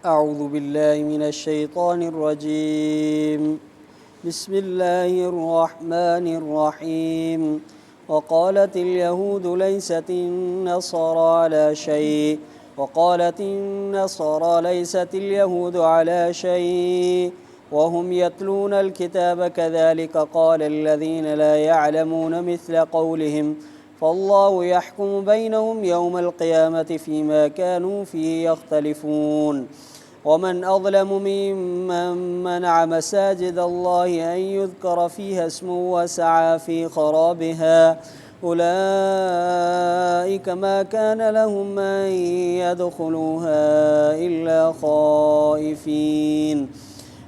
أعوذ بالله من الشيطان الرجيم بسم الله الرحمن الرحيم وقالت اليهود ليست النصارى على شيء وقالت النصارى ليست اليهود على شيء وهم يتلون الكتاب كذلك قال الذين لا يعلمون مثل قولهم فالله يحكم بينهم يوم القيامة فيما كانوا فيه يختلفون ومن أظلم ممن منع مساجد الله أن يذكر فيها اسمه وسعى في خرابها أولئك ما كان لهم أن يدخلوها إلا خائفين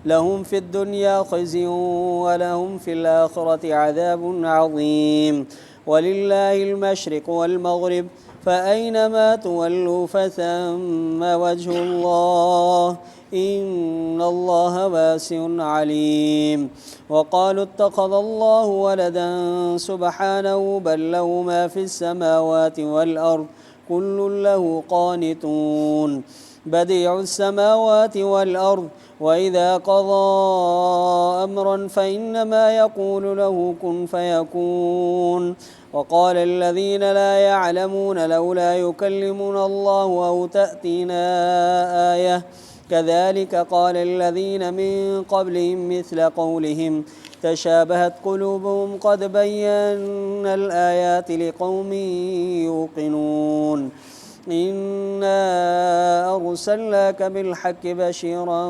لهم في الدنيا خزي ولهم في الآخرة عذاب عظيم ولله المشرق والمغرب فأينما تولوا فثم وجه الله إن الله واسع عليم وقالوا اتخذ الله ولدا سبحانه بل له ما في السماوات والأرض كل له قانتون بديع السماوات والأرض وإذا قضى أمرا فإنما يقول له كن فيكون وقال الذين لا يعلمون لولا يكلمنا الله أو تأتينا آية كذلك قال الذين من قبلهم مثل قولهم تشابهت قلوبهم قد بينا الآيات لقوم يوقنون إنا أرسلناك بالحق بشيرا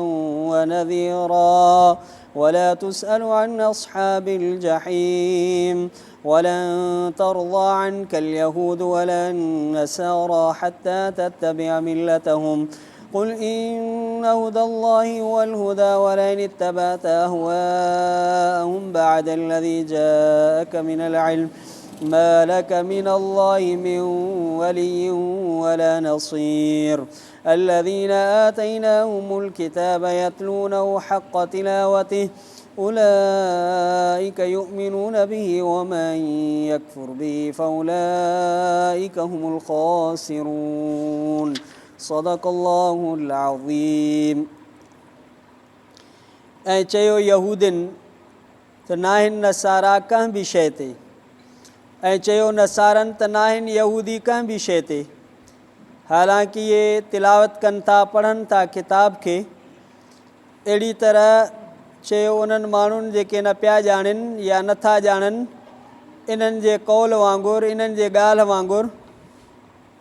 ونذيرا ولا تسأل عن أصحاب الجحيم ولن ترضى عنك اليهود ولا النصارى حتى تتبع ملتهم قل إن هدى الله هو الهدى ولئن اتبعت أهواءهم بعد الذي جاءك من العلم ما لك من الله من ولي ولا نصير الذين آتيناهم الكتاب يتلونه حق تلاوته أولئك يؤمنون به ومن يكفر به فأولئك هم الخاسرون صدق الله العظيم ऐं चयो यहूदियुनि त नाहिनि नसारा कंहिं बि शइ ते ऐं चयो नसारनि त नाहिनि यहूदी कंहिं बि शइ ते हालांकि ये तिलावत कनि था पढ़नि था किताब खे अहिड़ी तरह चयो उन्हनि माण्हुनि जेके न पिया ॼाणनि या नथा ॼाणनि इन्हनि जे कौल वांगुरु इन्हनि जे ॻाल्हि वांगुरु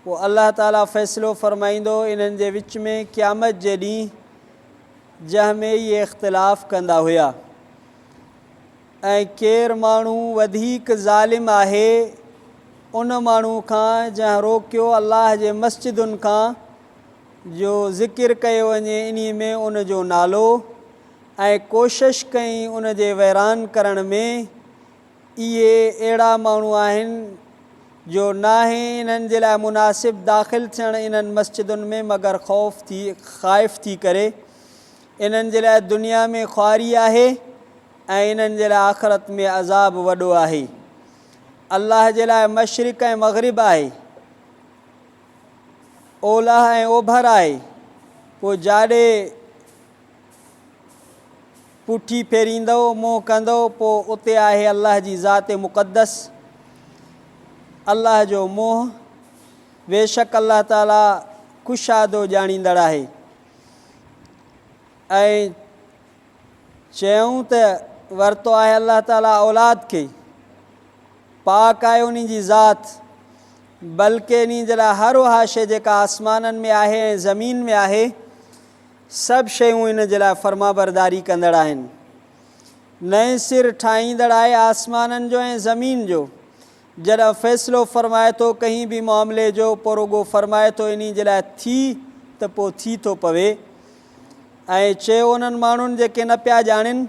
पोइ अलाह ताला फ़ैसिलो फ़रमाईंदो इन्हनि जे विच में क़यामत जे ॾींहुं जंहिंमें इहे इख़्तिलाफ़ कंदा हुआ ऐं केरु माण्हू वधीक ज़ालिम आहे उन माण्हू खां जंहिं रोकियो अलाह जे मस्जिदुनि खां जो ज़िकिर कयो वञे इन में उन जो नालो ऐं कोशिशि कई उन जे वैरान करण में इहे अहिड़ा माण्हू आहिनि जो नाहे इन्हनि जे लाइ मुनासिब दाख़िल थियणु इन्हनि मस्जिदुनि में मगर ख़ाइफ़ थी करे इन्हनि जे लाइ दुनिया में ख़्वारी आहे ऐं इन्हनि जे लाइ आख़िरत में अज़ाब वॾो आहे अल्लाह जे लाइ मशरिक़ ऐं मग़रिब आहे ओलह ऐं ओभर आहे पोइ जाॾे पुठी फेरींदो मुंहुं कंदो पोइ उते आहे अल्लाह जी ज़ात मुक़द्दस अल्लाह जो मोह बेशक अल्लाह ताला कुशादो ॼाणींदड़ आहे ऐं चयूं त वरितो आहे अल्लाह ताला औलाद खे पाक आहे उन जी ज़ात बल्कि इन जे लाइ हर उहा शइ जेका आसमाननि में आहे ऐं ज़मीन में आहे सभु शयूं इन जे लाइ फ़र्माबरदारी कंदड़ आहिनि नए सिर ठाहींदड़ आहे आसमाननि जो ऐं ज़मीन जो जॾहिं फ़ैसिलो फ़रमाए थो कंहिं बि मामले जो पोइ रुॻो फ़रमाए थो इन जे लाइ थी त पोइ थी थो पवे ऐं चयो उन्हनि माण्हुनि जेके न पिया ॼाणनि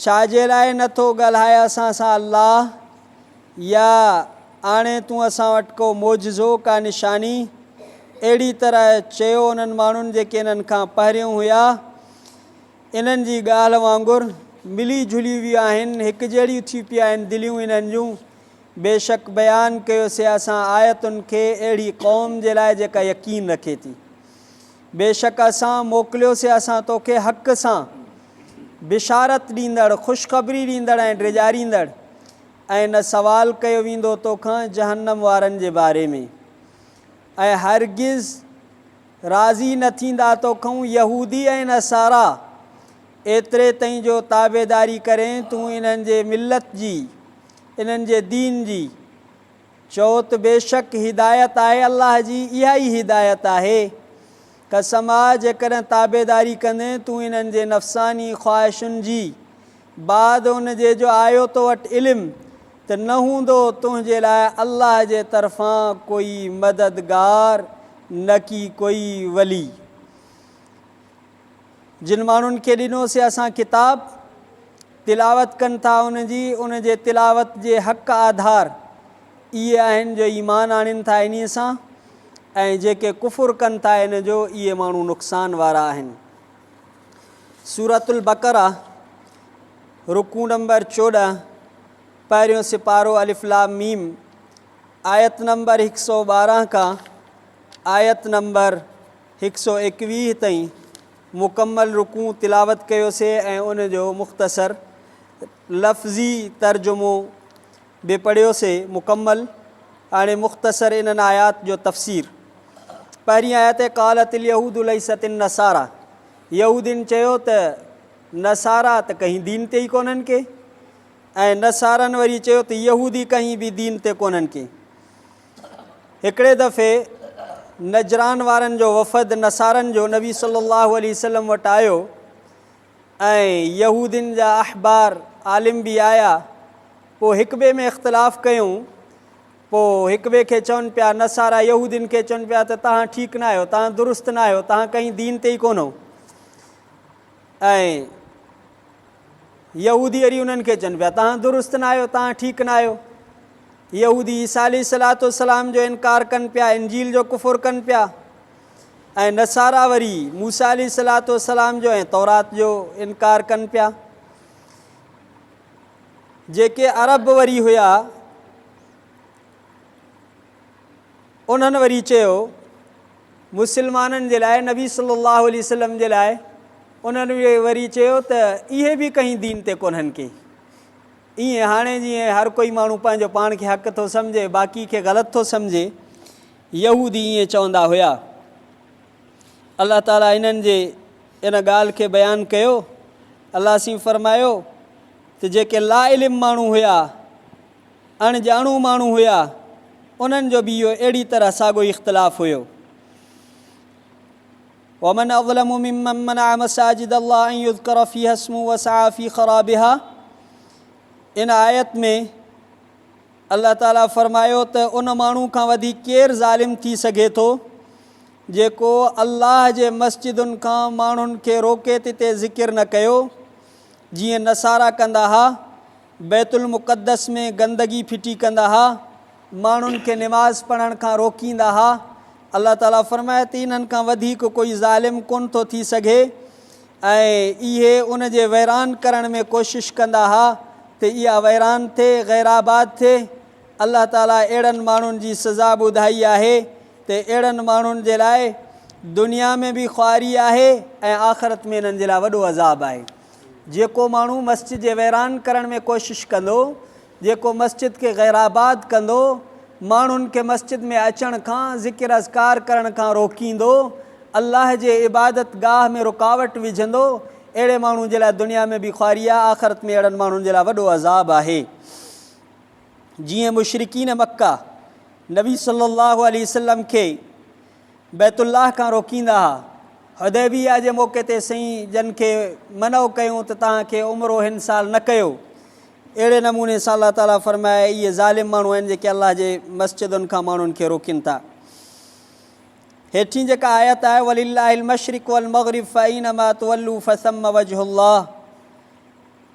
छाजे लाइ नथो ॻाल्हाए असां सां अल्लाह या आणे तूं असां वटि को मौजज़ो का निशानी अहिड़ी तरह चयो उन्हनि माण्हुनि जेके इन्हनि खां पहिरियों हुया इन्हनि जी ॻाल्हि वांगुरु मिली जुली वियूं आहिनि हिकु जहिड़ियूं थी पियूं आहिनि दिलियूं इन्हनि जूं बेशक बयानु कयोसीं असां आयतुनि खे अहिड़ी क़ौम जे लाइ जेका यकीन रखे थी बेशक असां मोकिलियोसीं असां तोखे हक़ सां बिशारत ॾींदड़, ख़ुशख़बरी ॾींदड़ ऐं ड्रिजारींदड़, ऐं न सवाल कयो वेंदो तोखां जहन्नम वारनि जे बारे में। ऐं हरगिज़ राज़ी न थींदा तोखां यहूदी ऐं नसारा एतिरे ताईं जो ताबेदारी करें तूं इन्हनि जे मिलत जी, इन्हनि जे दीन जी। चओ त बेशक हिदायत आहे अल्लाह जी, इहा ई हिदायत आहे। कसम आहे जेकॾहिं ताबेदारी कंदे तूं इन्हनि जे नफ़सानी ख़्वाहिशुनि जी, बाद उन जे जो आयो तो वटि इल्मु त न हूंदो तुंहिंजे लाइ अल्लाह जे तरफ़ां कोई मददगार न की कोई वली। जिन माण्हुनि खे ॾिनोसीं असां किताब, तिलावत कनि था उन जे तिलावत जे हक़ आधार इहे आहिनि जो ईमान आणनि था इन सां, ऐं जेके कुफ़ुर कनि था इन जो इहे माण्हू नुक़सान वारा आहिनि। सूरतुल बक़रा रुकू नंबर 14 पहिरियों सिपारो अलिफ लाम मीम आयत नंबर 112 खां आयत नंबर 121 ताईं मुकम्मल रुकू तिलावत कयोसीं ऐं उन जो मुख़्तसर लफ़्ज़ी तर्जुमो बि पढ़ियोसीं मुकम्मल। हाणे मुख़्तसर इन्हनि आयात जो तफ़सीर। पहिरीं आयत क़ालतिल यहूदु लैसतिन नसारा, यहूदिन चयो त नसारा त कहीं दीन ते ई कोन्हनि के, ऐं नसारनि वरी चयो त यहूदी कहीं बि दीन ते कोन्हनि के। हिकिड़े दफ़े नजरान वारनि जो वफ़द नसारनि जो नबी सल्लल्लाहु अलैहि वसल्लम वटि आयो ऐं यहूदिन जा अहबार आलिम बि आया। पोइ हिक ॿिए में इख़्तिलाफ़ कयूं। पोइ हिक ॿिए खे चवनि पिया, नसारा यहूदिन खे चवनि पिया त तव्हां ठीकु न आहियो, तव्हां दुरुस्त न आहियो, तव्हां कहीं दीन ते ई कोन हो। ऐं यहूदी वरी उन्हनि खे चवनि पिया तव्हां दुरुस्त न आहियो, तव्हां ठीकु न आहियो। यहूदी ईसा अलैहिस्सलाम जो इनकार कनि पिया, इंजील जो कुफ़ुर कनि पिया, ऐं नसारा वरी मूसा अलैहिस्सलाम जो ऐं तौरात जो इनकार कनि पिया। जेके अरब वरी हुया उन्हनि वरी चयो मुसलमाननि जे लाइ, नबी सल्लल्लाहु अलैहि वसल्लम जे लाइ, उन्हनि वरी चयो त इहे बि कहीं दीन ते कोन्हनि के। ईअं हाणे जीअं हर कोई माण्हू पंहिंजो पाण खे हक़ थो सम्झे, बाक़ी खे ग़लति थो सम्झे, यहूदी ईअं चवंदा हुया। अलाह ताला इन्हनि जे इन ॻाल्हि खे बयानु कयो। अलाह सी फ़रमायो त जेके ला इल्म माण्हू हुया, अणॼाणू माण्हू हुया, उन्हनि जो बि इहो अहिड़ी तरह साॻियो इख़्तिलाफ़ हुयो। वमन अज़लमु मिम्मन मनअ मसाजिद अल्लाह अन युज़करा फ़ीहा इस्मुहु वसअ फ़ी ख़राबिहा। इन आयत में अल्लाह ताला फ़रमायो त उन माण्हू खां वधीक केरु ज़ालिम थी सघे थो जेको अल्लाह जे मस्जिदुनि खां माण्हुनि खे रोके ते ज़िकिर न कयो, जीअं नसारा कंदा हुआ। बैतुल मुक़द्दस में गंदगी फिटी कंदा हुआ, माण्हुनि खे निमाज़ पढ़ण खां रोकींदा हुआ। अल्लाह ताला फ़रमाए त इन्हनि खां वधीक कोई ज़ालिम कोन थो थी सघे, ऐं इहे उन जे वैरान करण में कोशिशि कंदा हुआ त इहा वैरान थिए, गैराबाद थिए। अल्लाह ताला अहिड़नि माण्हुनि जी सज़ा ॿुधाई आहे त अहिड़नि माण्हुनि जे लाइ दुनिया में बि ख़्वारी आहे ऐं आख़िरत में इन्हनि जे लाइ वॾो अज़ाब आहे। जेको माण्हू मस्जिद जे वैरान करण में कोशिशि कंदो, जेको मस्जिद खे गैराबाद कंदो, माण्हुनि खे मस्जिद में अचण खां, ज़िक्र अज़कार करण खां रोकींदो, अल्लाह जे इबादत गाह में रुकावट विझंदो, अहिड़े माण्हू जे लाइ दुनिया में बि ख़्वारी आहे, आख़िरत में अहिड़नि माण्हुनि जे लाइ वॾो अज़ाब आहे। जीअं मुशरिकीन मक्का नबी सल्लल्लाहु अलैहि वसल्लम खे बैतुल्लाह खां रोकींदा हुआ। हुदैबिया जे मौक़े ते साईं जन खे मनो कयूं त तव्हांखे उमिरो हिन साल न कयो। अहिड़े नमूने सां अल्लाह ताला फ़रमाए इहे ज़ालिम माण्हू आहिनि जेके अल्लाह जे मस्जिदुनि खां माण्हुनि खे रोकीनि था। हेठी जेका आयत आहे वलिल्लाहिल मशरिक़ वल मग़रिब फ़अइनमा तुवल्लू फ़सम्म वजहुल्लाह,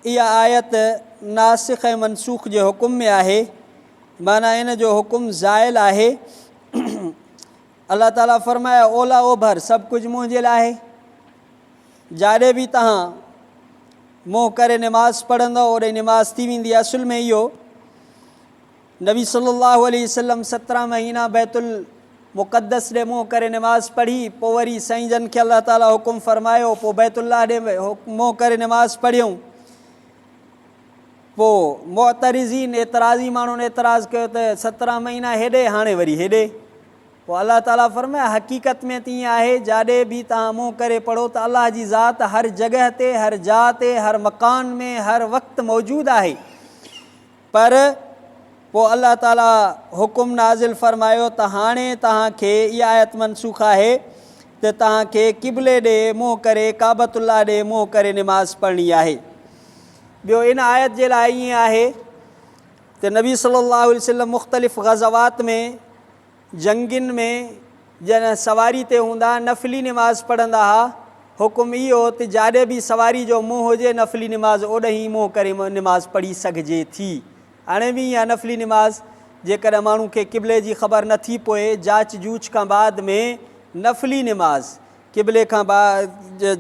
इहा आयत नासिख़ ऐं मनसूख़ जे हुकुम में आहे, माना इन जो हुकुम ज़ाइल आहे। अल्लाह ताला फ़रमाया ओला ओभर सभु कुझु मुंहिंजे लाइ आहे। जाॾे बि तव्हां मुंहुं करे निमाज़ पढ़ंदो ओॾे निमाज़ थी वेंदी। असुल में इहो नबी सल्लल्लाहु अलैहि वसल्लम 17 महीना बैतुल मुक़द्दस ॾे मुंहुं करे निमाज़ पढ़ी, पोइ वरी साईं जन खे अलाह ताला हुकुम फ़रमायो, पोइ बैतुल्लाह ॾे मुंहुं करे निमाज़ पढ़ियूं। पोइ मुअतरिज़ीन एतिराज़ी माण्हुनि एतिराज़ कयो त 17 महीना हेॾे हाणे वरी हेॾे। पोइ अलाह ताला फ़रमाया हक़ीक़त में त ईअं आहे, जाॾे बि तव्हां मुंहुं करे पढ़ो त अलाह जी ज़ात हर जॻह ते, हर जाइ ते, हर मकान में, हर वक़्तु मौजूदु आहे। पर पोइ अलाह ताला हुकुम नाज़िल फ़रमायो त हाणे तव्हांखे इहा आयत मनसूख़ आहे त तव्हांखे क़िबले ॾे मुंहुं करे, काबतुल्लाह ॾे मुंहुं करे निमाज़ पढ़णी आहे। ॿियो इन आयत जे लाइ ईअं आहे त नबी सल्लल्लाहु अलैहि वसल्लम मुख़्तलिफ़ ग़ज़वात में, जंगियुनि में जॾहिं सवारी ते हूंदा नफ़िली निमाज़ पढ़ंदा हुआ। हुकुम इहो त जाॾे बि सवारी जो मुंहुं हुजे नफ़िली निमाज़ ओॾे ई मुंहुं करे निमाज़ पढ़ी सघिजे थी। हाणे बि इहा नफ़िली निमाज़ जेकॾहिं माण्हू खे क़िबले जी ख़बर नथी पए, जांच जूच खां बाद में नफ़िली निमाज़ क़िबले खां बाद,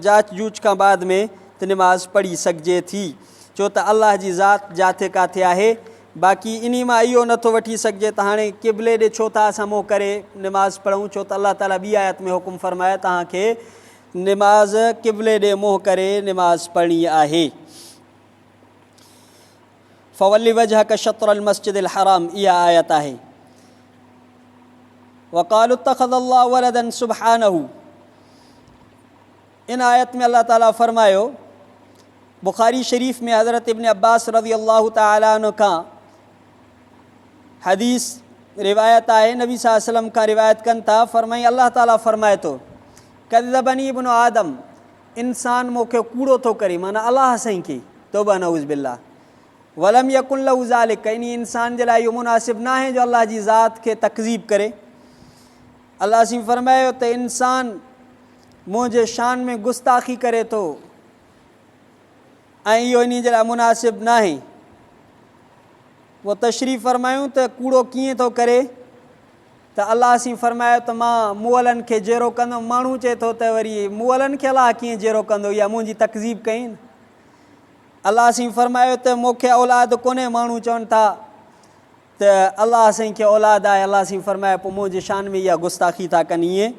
जांच जूच खां बाद में त निमाज़ पढ़ी सघिजे थी, छो त अलाह जी ज़ात जिथे किथे आहे। बाक़ी इन मां इहो नथो वठी सघिजे त हाणे क़िबले ॾे छो था असां मुंहुं करे निमाज़ पढ़ूं, छो त अलाह ताला ॿी आयत में हुकुम फ़रमाए तव्हांखे निमाज़ क़िबले ॾे मुंहुं करे निमाज़ पढ़णी आहे। फ़वल्लि वजहक शत्रल मस्जिदिल हराम, इहा आयत आहे। वक़ालु इत्तख़ज़ल्लाहु वलदन सुब्हानहू, इन आयत में अल्लाह ताला फ़रमायो, बुख़ारी शरीफ़ में हज़रत इब्न अब्बास रज़ी अल्लाह तआला अन्हु खां हदीस रिवायत आहे, नबी सल्लल्लाहु अलैहि वसल्लम खां रिवायत कनि था, फ़रमाई अल्लाह ताला फ़रमाए थो कज़्ज़बनी इब्नु आदम, इंसान मूंखे कूड़ो थो करे, माना अलाह साईं खे, तौबा नऊज़ बिल्लाह, वलम यकुन लहू ज़ालिक, इन इंसान जे लाइ इहो मुनासिब न आहे जो अलाह जी ज़ात खे तकज़ीब करे। अलाह साईं फ़रमायो त इंसान मुंहिंजे शान में गुस्ताखी करे थो ऐं इहो इन जे लाइ मुनासिब न आहे। पोइ तशरीफ़ फ़रमायूं त कूड़ो कीअं थो करे, त अलाह साईं फ़रमायो त मां मुअलनि खे जहिड़ो कंदुमि। माण्हू चए थो त वरी मुअलनि खे अलाह कीअं जहिड़ो कंदो, या मुंहिंजी तकज़ीब कई। अलाह साईं फ़रमायो त मूंखे औलाद कोन्हे, माण्हू चवनि था त अलाह साईं खे औलाद आहे। अलाह साईं फ़रमायो पोइ मुंहिंजे शान में इहा गुस्ताखी था कनि। ईअं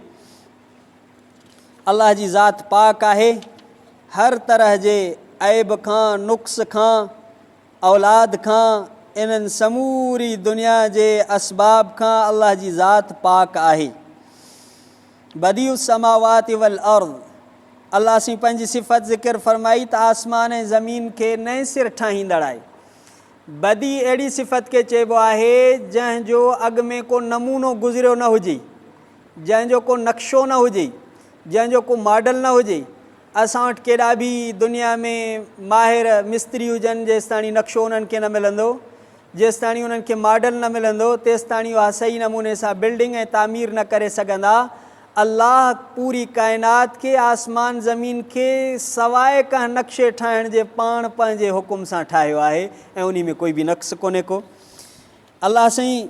अलाह जी ज़ात पाक आहे, हर तरह जे ऐब खां, नुक़्स खां, औलाद खां, इन्हनि समूरी दुनिया जे असबाब खां अलाह जी ज़ात पाक आहे। बदीउस समावाति वल अर्ज़, अलाह साईं पंहिंजी सिफ़त ज़िक्र फ़रमाई त आसमान ऐं ज़मीन खे नए सिर ठाहींदड़ आहे। बदी अहिड़ी सिफ़त खे चइबो आहे जंहिंजो अॻु में को नमूनो गुज़रियो न हुजे, जंहिंजो को नक्शो न हुजे, जंहिंजो को मॉडल न हुजे। असां वटि केॾा बि दुनिया में माहिर मिस्त्री हुजनि, जेसिताणी नक्शो उन्हनि खे न मिलंदो, जेसिताणी उन्हनि खे मॉडल न मिलंदो, तेसिताणी उहा सही नमूने सां बिल्डिंग ऐं तामीर न करे सघंदा। अल्लाह पूरी काइनात खे, आसमान ज़मीन खे सवाइ कंहिं नक्शे ठाहिण जे पाण पंहिंजे हुकुम सां ठाहियो आहे ऐं उन में कोई बि नक़्स कोन्हे को। अल्लाह साईं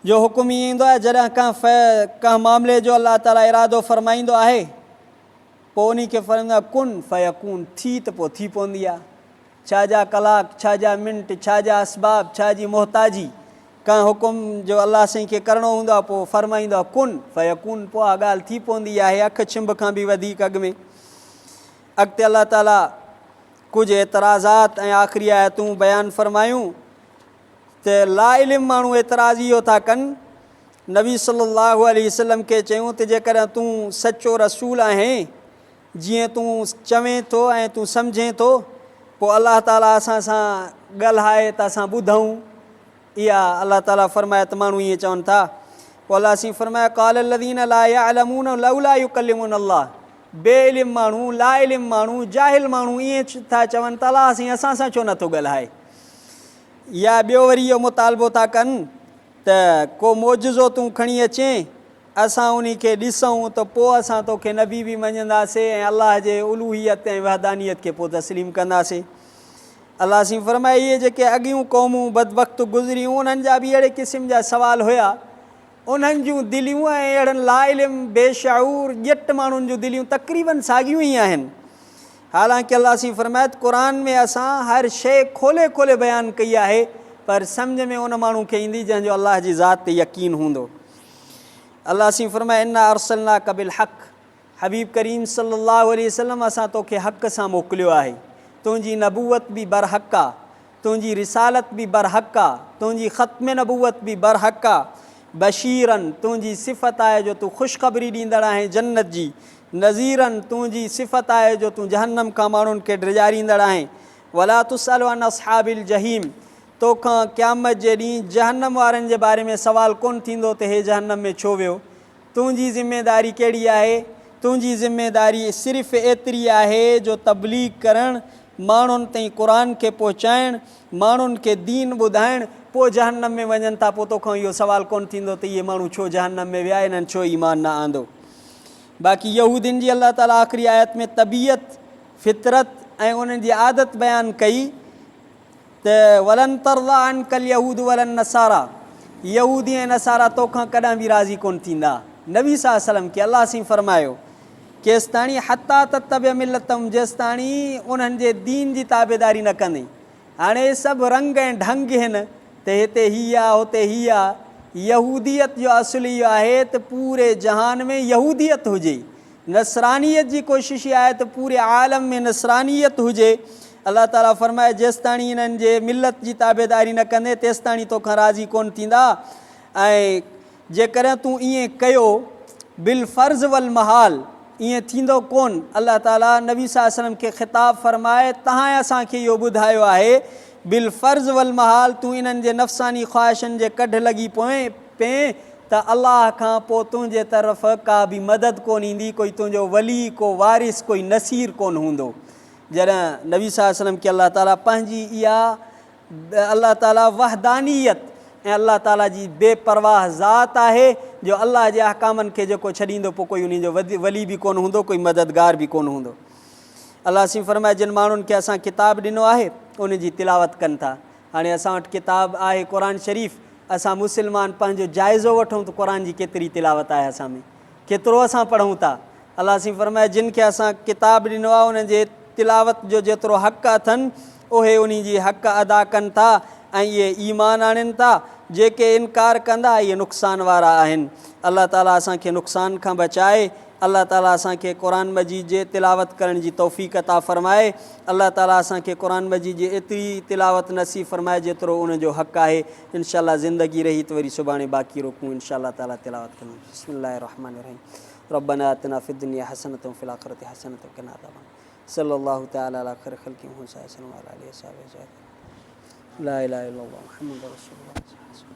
जो हुकुम ईअं ईंदो आहे जॾहिं कंहिं मामले जो अल्लाह ताला इरादो फ़रमाईंदो आहे, पोइ उन खे फ़रमाईंदो आहे कुन फ़यकून, थी त पोइ थी पवंदी आहे। छा जा कलाक, छा जा मिंट, छा जा असबाब, छा जी मोहताजी, कंहिं हुकुम जो अलाह साईं खे करिणो हूंदो आहे पोइ फ़रमाईंदो आहे कुन फ़यकून, पोइ हा ॻाल्हि थी पवंदी आहे, अखि छिंभ खां बि वधीक अॻु में। अॻिते अलाह ताला कुझु एतिराज़ात ऐं आख़िरी आयतूं बयानु फ़रमायूं त ला इल्म माण्हू एतिराज़ इहो था कनि। नबी सल्लल्लाहु अलैहि वसल्लम खे चयूं त जेकॾहिं तूं सचो रसूल आहीं, जीअं तूं चवें थो ऐं तूं सम्झें थो, पोइ अलाह ताला असां सां ॻाल्हाए त असां ॿुधूं। इहा अलाह ताला फ़रमाए त माण्हू ईअं चवनि था। पोइ अलाह साईं फ़रमाया क़ाल लज़ीन ला यअलमून लौला युकल्लिमुना अल्लाह, बेइल्म माण्हू, ला इल्म माण्हू, जाहिल माण्हू ईअं था चवनि त अलाह साईं असां सां छो नथो ॻाल्हाए। या ॿियो वरी इहो मुतालबो था कनि त को मौजज़ो तूं खणी अचें, असां उन खे ॾिसूं त पोइ असां तोखे नबी बि मञंदासीं ऐं अलाह जे उलूहियत ऐं वहदानियत खे पोइ तस्लीम कंदासीं। अलाह साईं फ़रमाए इहे जेके अॻियूं क़ौमूं बदबख़्त गुज़रियूं, उन्हनि जा बि अहिड़े क़िस्म जा सवाल हुया। उन्हनि जूं दिलियूं ऐं अहिड़नि ला इल्म बेशऊर ॼट माण्हुनि जूं दिलियूं तक़रीबन साॻियूं ई आहिनि। हालांकि अलाह साईं फ़रमाए क़ुर में असां हर शइ खोले खोले बयानु कई आहे, पर सम्झ में उन माण्हू खे ईंदी जंहिंजो अलाह जी ज़ात ते यकीन हूंदो। अल्लाह सी फरमाए इन्ना अरसलना कबिल हक़, हबीब करीम सल्लल्लाहु अलैहि वसल्लम असां तोखे हक़ सां मोकिलियो आहे। तुंहिंजी नबूवत बि बरहक़ आहे, तुंहिंजी रिसालत बि बरहक़ आहे, तुंहिंजी ख़त्म नबूवत बि बरहक़ आहे। बशीरन तुंहिंजी सिफ़त आहे जो तूं ख़ुशख़बरी ॾींदड़ आहे जन्नत जी। नज़ीरन तुंहिंजी सिफ़त आहे जो तूं जहन्नम खां माण्हुनि खे डिॼारींदड़ आहे। वला तुसअलु अन अस्हाबिल जहीम, तोखां क़यामत जे ॾींहुं जहन्नम वारनि जे बारे में सवाल कोन थींदो त हे जहन्नम में छो वियो। तुंहिंजी ज़िमेदारी कहिड़ी आहे? तुंहिंजी ज़िमेदारी सिर्फ़ु एतिरी आहे जो तबलीग करणु, माण्हुनि ताईं क़ुर खे पहुचाइणु, माण्हुनि खे दीन ॿुधाइणु। पोइ जहन्नम में वञनि था, पोइ तोखां इहो सवाल कोन थींदो त इहे माण्हू छो जहन्नम में विया, इन्हनि छो ईमान न आंदो। बाक़ी यहूदियुनि जी अल्लाह ताला आख़िरी आयत में तबीयत, फितरत ऐं उन्हनि जी आदत बयानु कई त वलन तरदा अनकल यहूद वलन नसारा, यहूदी ऐं नसारा तोखां कॾहिं बि राज़ी कोन थींदा। नबी सल्लल्लाहु अलैहि वसल्लम खे अल्लाह सी फरमायो केसिताणी हता ततबे मिलतम, जेसिताणी उन्हनि जे दीन जी ताबेदारी न कंदे। हाणे सभु रंग ऐं ढंग आहिनि त हिते हीअ आहे, हुते हीअ आहे। यहूदियत जो असुल इहो आहे त पूरे जहान में यहूदियत हुजे। नसरानियत जी कोशिश इहा आहे त पूरे आलम में नसरानियत हुजे। अल्लाह ताला फरमाए जेसिताणी इन्हनि जे मिलत जी ताबेदारी न कंदे तेसिताणी तोखां राज़ी कोन थींदा। ऐं जेकॾहिं तूं ईअं कयो बिल फ़र्ज़ वल महाल, ईअं थींदो कोन। अल्लाह ताला नबी सल्लल्लाहु अलैहि वसल्लम खे ख़िताब फरमाए तव्हां असांखे इहो ॿुधायो आहे बिल फ़र्ज़ वल महाल, तूं इन्हनि जे नफ़सानी ख़्वाहिशनि जे कढ लॻी पए त अल्लाह खां पोइ तुंहिंजे तरफ़ का बि मदद कोन ईंदी, कोई तुंहिंजो वली, को वारिस, कोई नसीर कोन हूंदो। जॾहिं नबी सल्लल्लाहु अलैहि वसल्लम खे अल्लाह ताला पंहिंजी इहा अल्लाह ताला वहदानियत ऐं अल्लाह ताला जी बेपरवाह ज़ात आहे जो अल्लाह जे अहकामनि खे जेको छॾींदो पोइ कोई उन जो वली बि कोन हूंदो, कोई मददगार बि कोन हूंदो। अल्लाह सी फरमाए जिन माण्हुनि खे असां किताब ॾिनो आहे उन जी तिलावत कनि था। हाणे असां वटि किताब आहे क़ुर शरीफ़, असां मुस्लमान पंहिंजो जाइज़ो वठूं त क़ुर जी केतिरी तिलावत आहे असां में, केतिरो असां पढ़ूं था। अल्लाह सी फरमाए जिन खे असां किताब ॾिनो आहे उन जे तिलावत जो जेतिरो हक़ अथनि उहे उन जी हक़ अदा कनि था ऐं इहे ईमान आणनि था। जेके इनकार कंदा इहे नुक़सान वारा आहिनि। अल्लाह ताला असांखे नुक़सान खां बचाए। अल्लाह ताला असांखे क़ुर मजीद जे तिलावत करण जी तौफ़ीक़ अता फ़रमाए। अल्लाह ताला असांखे क़ुर मजीद जी एतिरी तिलावत नसीब फ़रमाए जेतिरो उनजो हक़ आहे। इंशाअल्लाह ज़िंदगी रही त वरी सुभाणे बाक़ी रोकूं इंशाअल्लाह ताला तिलावत कंदासीं। बिस्मिल्लाहिर रहमानिर रहीम। रब्बना आतिना फ़िद दुनिया हसनतम व फ़िल आख़िरति हसनतम व क़िना अज़ाबन नार। सल्लल्लाहु तआला अला खैरिल ख़ल्क़ि मुहम्मद सल्लल्लाहु अलैहि वसल्लम व अला आलिहि व सहबिहि अजमईन। ला इलाहा इल्लल्लाह मुहम्मदुर रसूलुल्लाह।